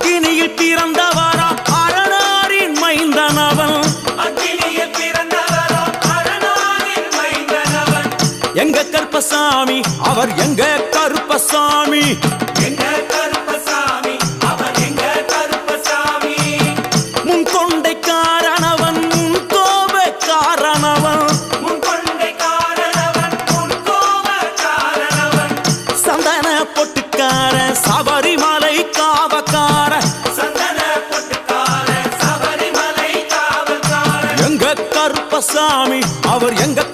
அக்கினியில் பிறந்தவரா அரணாரின் மைந்தனவன். அக்கினியில் பிறந்தவரா அரணாரின் மைந்தனவன். எங்க கருப்பசாமி அவர் எங்க கருப்பசாமி. எங்க கருப்பசாமி அவர் எங்க கருப்பசாமி. முன் கொண்டை காரணவன் முன் கோப காரணவன். முன் கொண்டை காரணவன் முன் கோப காரணவன். சந்தன பொட்டுக்கார சபரிமலை காவக்கார. சந்தன பொட்டுக்கார சபரிமலை காவல்கார. எங்க கருப்பசாமி அவர் எங்க